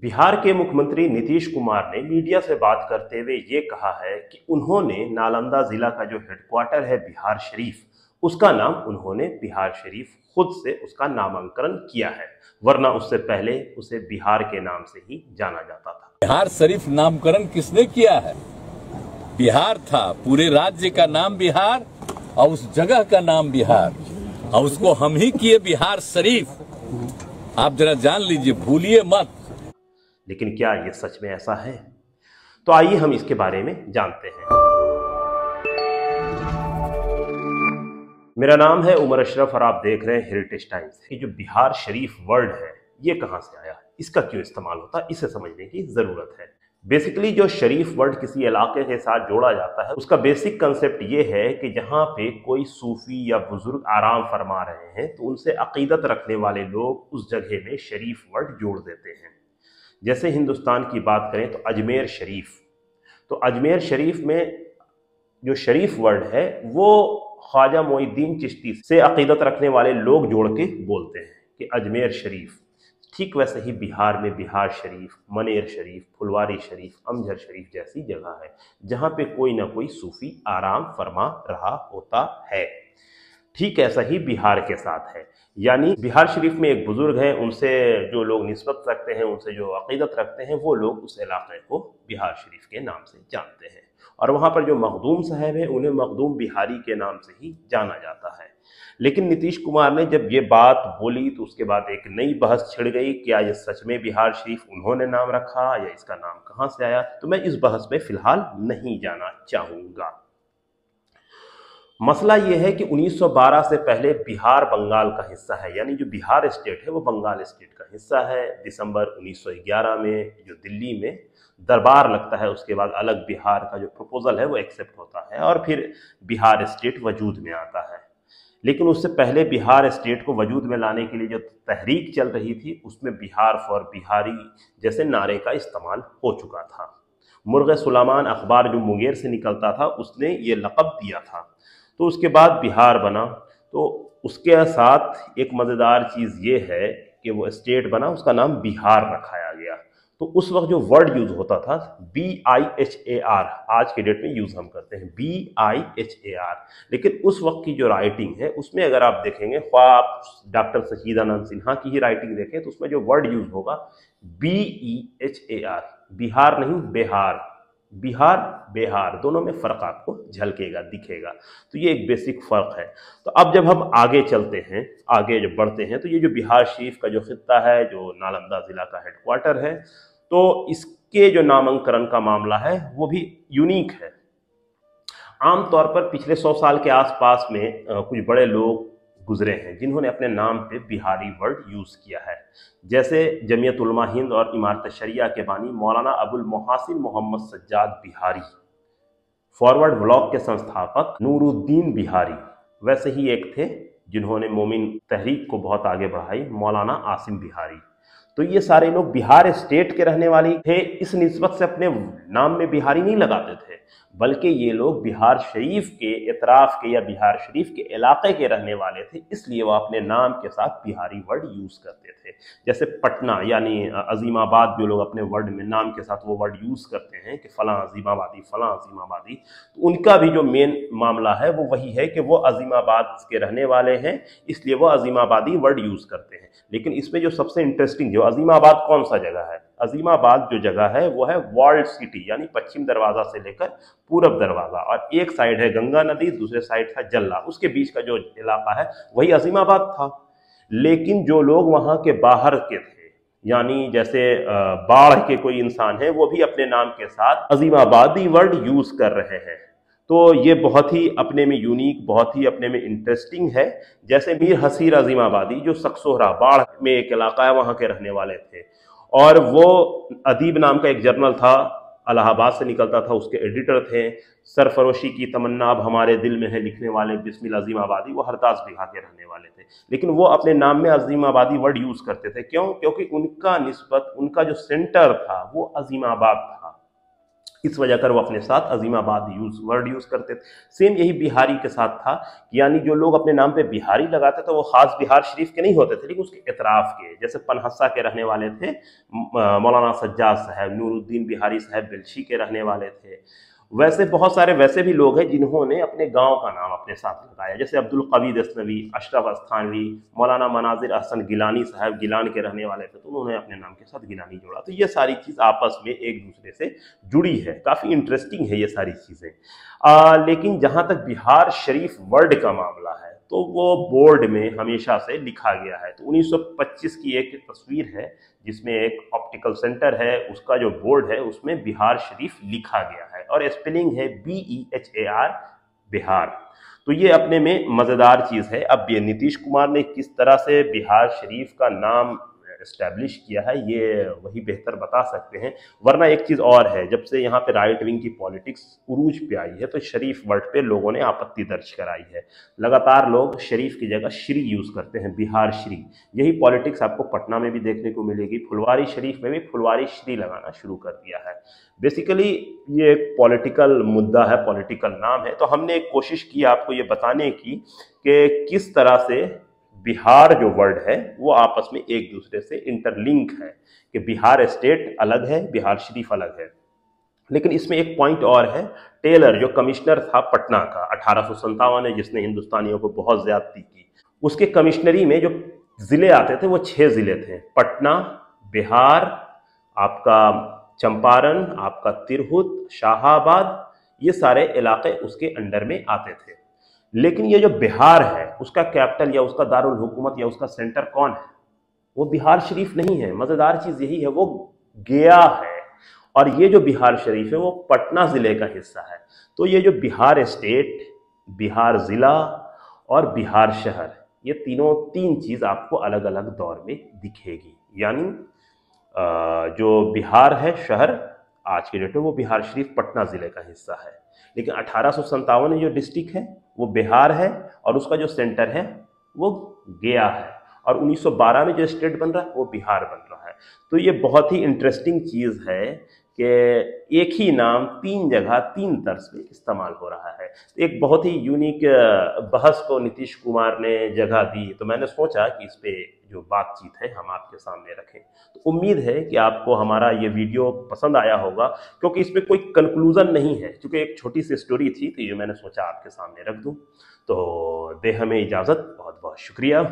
बिहार के मुख्यमंत्री नीतीश कुमार ने मीडिया से बात करते हुए ये कहा है कि उन्होंने नालंदा जिला का जो हेडक्वार्टर है बिहार शरीफ, उसका नाम उन्होंने बिहार शरीफ खुद से उसका नामांकन किया है, वरना उससे पहले उसे बिहार के नाम से ही जाना जाता था। बिहार शरीफ नामकरण किसने किया है? बिहार था, पूरे राज्य का नाम बिहार और उस जगह का नाम बिहार, और उसको हम ही किए बिहार शरीफ। आप जरा जान लीजिए, भूलिए मत। लेकिन क्या ये सच में ऐसा है? तो आइए हम इसके बारे में जानते हैं। मेरा नाम है उमर अशरफ और आप देख रहे हैं हेरिटेज टाइम्स। ये जो बिहार शरीफ वर्ड है, ये कहां से आया, इसका क्यों इस्तेमाल होता है, इसे समझने की जरूरत है। बेसिकली जो शरीफ वर्ड किसी इलाके के साथ जोड़ा जाता है, उसका बेसिक कंसेप्ट ये है कि जहां पे कोई सूफी या बुजुर्ग आराम फरमा रहे हैं तो उनसे अकीदत रखने वाले लोग उस जगह में शरीफ वर्ड जोड़ देते हैं। जैसे हिंदुस्तान की बात करें तो अजमेर शरीफ, तो अजमेर शरीफ में जो शरीफ वर्ड है वो ख्वाजा मोइनुद्दीन चिश्ती से अकीदत रखने वाले लोग जोड़ के बोलते हैं कि अजमेर शरीफ। ठीक वैसे ही बिहार में बिहार शरीफ, मनेर शरीफ, फुलवारी शरीफ, अमझर शरीफ जैसी जगह है जहां पे कोई ना कोई सूफी आराम फरमा रहा होता है। ठीक ऐसा ही बिहार के साथ है, यानी बिहार शरीफ में एक बुजुर्ग हैं, उनसे जो लोग निस्बत रखते हैं, उनसे जो अकीदत रखते हैं, वो लोग उस इलाके को बिहार शरीफ के नाम से जानते हैं। और वहाँ पर जो मखदूम साहब हैं, उन्हें मखदूम बिहारी के नाम से ही जाना जाता है। लेकिन नीतीश कुमार ने जब ये बात बोली तो उसके बाद एक नई बहस छिड़ गई, क्या ये सच में बिहार शरीफ उन्होंने नाम रखा या इसका नाम कहाँ से आया। तो मैं इस बहस में फिलहाल नहीं जाना चाहूँगा। मसला यह है कि 1912 से पहले बिहार बंगाल का हिस्सा है, यानी जो बिहार स्टेट है वो बंगाल स्टेट का हिस्सा है। दिसंबर 1911 में जो दिल्ली में दरबार लगता है, उसके बाद अलग बिहार का जो प्रपोजल है वो एक्सेप्ट होता है और फिर बिहार स्टेट वजूद में आता है। लेकिन उससे पहले बिहार स्टेट को वजूद में लाने के लिए जो तहरीक चल रही थी, उसमें बिहार फॉर बिहारी जैसे नारे का इस्तेमाल हो चुका था। मुर्गे सुलेमान अखबार जो मुंगेर से निकलता था, उसने ये लक़ब दिया था। तो उसके बाद बिहार बना, तो उसके साथ एक मज़ेदार चीज़ ये है कि वो स्टेट बना, उसका नाम बिहार रखाया गया। तो उस वक्त जो वर्ड यूज़ होता था BIHAR, आज के डेट में यूज़ हम करते हैं BIHAR, लेकिन उस वक्त की जो राइटिंग है उसमें अगर आप देखेंगे, आप डॉक्टर सच्चिदानंद सिन्हा की ही राइटिंग देखें, तो उसमें जो वर्ड यूज़ होगा BEHAR, बिहार नहीं बिहार, बिहार बिहार, दोनों में फ़र्क आपको झलकेगा, दिखेगा। तो ये एक बेसिक फ़र्क है। तो अब जब हम आगे चलते हैं, आगे जब बढ़ते हैं, तो ये जो बिहार शरीफ का जो खित्ता है, जो नालंदा ज़िला का हेडक्वार्टर है, तो इसके जो नामांकन का मामला है वो भी यूनिक है। आमतौर पर पिछले 100 साल के आसपास में कुछ बड़े लोग गुजरे हैं जिन्होंने अपने नाम पे बिहारी वर्ड यूज़ किया है, जैसे जमीयत उलमा हिंद और इमारत शरिया के बानी मौलाना अबुल मोहसिन मोहम्मद सज्जाद बिहारी, फॉरवर्ड ब्लॉक के संस्थापक नूरुद्दीन बिहारी। वैसे ही एक थे जिन्होंने मोमिन तहरीक को बहुत आगे बढ़ाई, मौलाना आसिम बिहारी। तो ये सारे लोग बिहार स्टेट के रहने वाले थे, इस निस्बत से अपने नाम में बिहारी नहीं लगाते थे, बल्कि ये लोग बिहार शरीफ के इतराफ़ के या बिहार शरीफ के इलाके के रहने वाले थे, इसलिए वो अपने नाम के साथ बिहारी वर्ड यूज़ करते थे। जैसे पटना यानी अजीमाबाद, जो लोग अपने वर्ड में नाम के साथ वो वर्ड यूज़ करते हैं कि फ़लाँ अजीमाबादी, फ़लाँ अजीमाबादी, तो उनका भी जो मेन मामला है वो वही है कि वो अजीमाबाद के रहने वाले हैं, इसलिए वो अजीमाबादी वर्ड यूज़ करते हैं। लेकिन इसमें जो सबसे इंटरेस्टिंग, जो अजीमाबाद कौन सा जगह है, अजीमाबाद जो जगह है वो है वॉल्ड सिटी, यानी पश्चिम दरवाज़ा से लेकर पूरब दरवाज़ा, और एक साइड है गंगा नदी, दूसरे साइड था जल्ला, उसके बीच का जो इलाका है वही अजीमाबाद था। लेकिन जो लोग वहाँ के बाहर के थे, यानी जैसे बाढ़ के कोई इंसान है, वो भी अपने नाम के साथ अजीमाबादी वर्ड यूज़ कर रहे हैं। तो ये बहुत ही अपने में यूनिक, बहुत ही अपने में इंटरेस्टिंग है। जैसे मीर हसीर अजीमाबादी, जो सकसोहरा बाढ़ में एक इलाका है, वहाँ के रहने वाले थे, और वो अदीब नाम का एक जर्नल था, इलाहाबाद से निकलता था, उसके एडिटर थे। सरफरोशी की तमन्ना अब हमारे दिल में है लिखने वाले बिस्मिल अजीमाबादी, वो हरदास बिघा के रहने वाले थे, लेकिन वो अपने नाम में अजीमाबादी वर्ड यूज़ करते थे। क्यों? क्योंकि उनका निस्बत, उनका जो सेंटर था वो अजीमाबाद था। इस वजह कर वो अपने साथ अजीमाबाद वर्ड यूज करते थे। सेम यही बिहारी के साथ था, यानी जो लोग अपने नाम पे बिहारी लगाते थे वो खास बिहार शरीफ के नहीं होते थे, लेकिन उसके इतराफ के, जैसे पनहस्सा के रहने वाले थे मौलाना सज्जाद साहब, नूरुद्दीन बिहारी साहब बिलशी के रहने वाले थे। वैसे बहुत सारे वैसे भी लोग हैं जिन्होंने अपने गांव का नाम अपने साथ लगाया, जैसे अब्दुल कवी दस्तनवी, अशरफ अस्थानवी, मौलाना मनाजिर अहसन गिलानी साहब गिलान के रहने वाले थे, तो उन्होंने अपने नाम के साथ गिलानी जोड़ा। तो ये सारी चीज़ आपस में एक दूसरे से जुड़ी है, काफ़ी इंटरेस्टिंग है ये सारी चीज़ें। लेकिन जहाँ तक बिहार शरीफ वर्ड का मामला है तो वो बोर्ड में हमेशा से लिखा गया है। तो 1925 की एक तस्वीर है जिसमें एक ऑप्टिकल सेंटर है, उसका जो बोर्ड है उसमें बिहार शरीफ लिखा गया है और स्पेलिंग है BEHAR बिहार। तो ये अपने में मज़ेदार चीज़ है। अब ये नीतीश कुमार ने किस तरह से बिहार शरीफ का नाम एस्टैब्लिश किया है ये वही बेहतर बता सकते हैं, वरना एक चीज़ और है, जब से यहाँ पे राइट विंग की पॉलिटिक्स उरूज पे आई है तो शरीफ वर्ड पे लोगों ने आपत्ति दर्ज कराई है। लगातार लोग शरीफ की जगह श्री यूज़ करते हैं, बिहार श्री। यही पॉलिटिक्स आपको पटना में भी देखने को मिलेगी, फुलवारी शरीफ में भी फुलवारी श्री लगाना शुरू कर दिया है। बेसिकली ये एक पॉलिटिकल मुद्दा है, पॉलिटिकल नाम है। तो हमने एक कोशिश की आपको ये बताने की कि किस तरह से बिहार जो वर्ड है वो आपस में एक दूसरे से इंटरलिंक है, कि बिहार स्टेट अलग है, बिहार शरीफ अलग है। लेकिन इसमें एक पॉइंट और है, टेलर जो कमिश्नर था पटना का 1857 में, जिसने हिंदुस्तानियों को बहुत ज्यादती की, उसके कमिश्नरी में जो जिले आते थे वो 6 जिले थे, पटना, बिहार, आपका चंपारण, आपका तिरहुत, शाहाबाद, ये सारे इलाके उसके अंडर में आते थे। लेकिन ये जो बिहार है उसका कैपिटल या उसका दारुल हुकूमत या उसका सेंटर कौन है? वो बिहार शरीफ नहीं है। मजेदार चीज यही है, वो गया है, और ये जो बिहार शरीफ है वो पटना जिले का हिस्सा है। तो ये जो बिहार स्टेट, बिहार जिला और बिहार शहर, ये तीन चीज आपको अलग अलग दौर में दिखेगी। यानी जो बिहार है शहर आज के डेट में वो बिहार शरीफ पटना जिले का हिस्सा है, लेकिन 1857 में जो डिस्ट्रिक्ट है वो बिहार है और उसका जो सेंटर है वो गया है, और 1912 में जो स्टेट बन रहा है वो बिहार बन रहा है। तो ये बहुत ही इंटरेस्टिंग चीज़ है कि एक ही नाम 3 जगह 3 तर्ज पे इस्तेमाल हो रहा है। तो एक बहुत ही यूनिक बहस को नीतीश कुमार ने जगह दी, तो मैंने सोचा कि इस पे जो बातचीत है हम आपके सामने रखें। तो उम्मीद है कि आपको हमारा ये वीडियो पसंद आया होगा, क्योंकि इसमें कोई कंक्लूजन नहीं है, क्योंकि एक छोटी सी स्टोरी थी तो ये मैंने सोचा आपके सामने रख दूं। तो दे हमें इजाज़त, बहुत बहुत शुक्रिया।